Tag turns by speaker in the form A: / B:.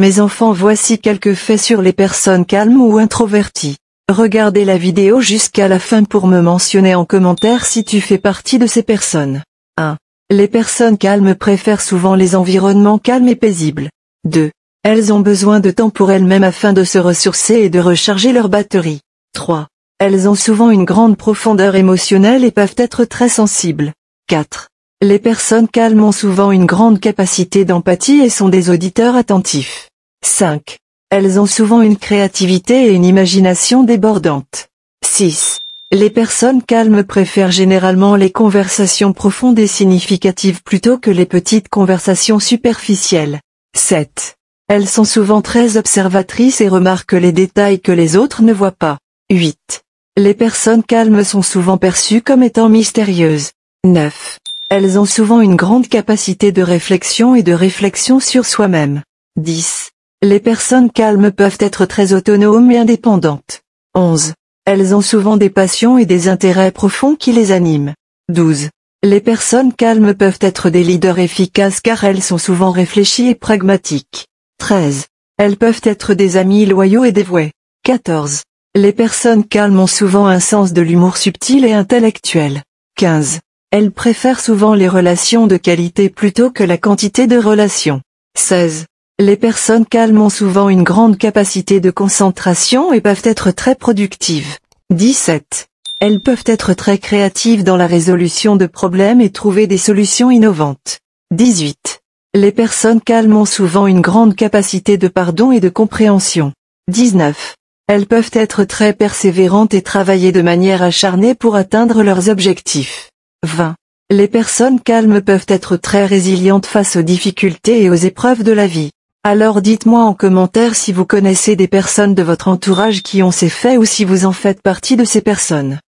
A: Mes enfants, voici quelques faits sur les personnes calmes ou introverties. Regardez la vidéo jusqu'à la fin pour me mentionner en commentaire si tu fais partie de ces personnes. 1. Les personnes calmes préfèrent souvent les environnements calmes et paisibles. 2. Elles ont besoin de temps pour elles-mêmes afin de se ressourcer et de recharger leur batterie. 3. Elles ont souvent une grande profondeur émotionnelle et peuvent être très sensibles. 4. Les personnes calmes ont souvent une grande capacité d'empathie et sont des auditeurs attentifs. 5. Elles ont souvent une créativité et une imagination débordantes. 6. Les personnes calmes préfèrent généralement les conversations profondes et significatives plutôt que les petites conversations superficielles. 7. Elles sont souvent très observatrices et remarquent les détails que les autres ne voient pas. 8. Les personnes calmes sont souvent perçues comme étant mystérieuses. 9. Elles ont souvent une grande capacité de réflexion et de réflexion sur soi-même. 10. Les personnes calmes peuvent être très autonomes et indépendantes. 11. Elles ont souvent des passions et des intérêts profonds qui les animent. 12. Les personnes calmes peuvent être des leaders efficaces car elles sont souvent réfléchies et pragmatiques. 13. Elles peuvent être des amis loyaux et dévoués. 14. Les personnes calmes ont souvent un sens de l'humour subtil et intellectuel. 15. Elles préfèrent souvent les relations de qualité plutôt que la quantité de relations. 16. Les personnes calmes ont souvent une grande capacité de concentration et peuvent être très productives. 17. Elles peuvent être très créatives dans la résolution de problèmes et trouver des solutions innovantes. 18. Les personnes calmes ont souvent une grande capacité de pardon et de compréhension. 19. Elles peuvent être très persévérantes et travailler de manière acharnée pour atteindre leurs objectifs. 20. Les personnes calmes peuvent être très résilientes face aux difficultés et aux épreuves de la vie. Alors dites-moi en commentaire si vous connaissez des personnes de votre entourage qui ont ces faits ou si vous en faites partie de ces personnes.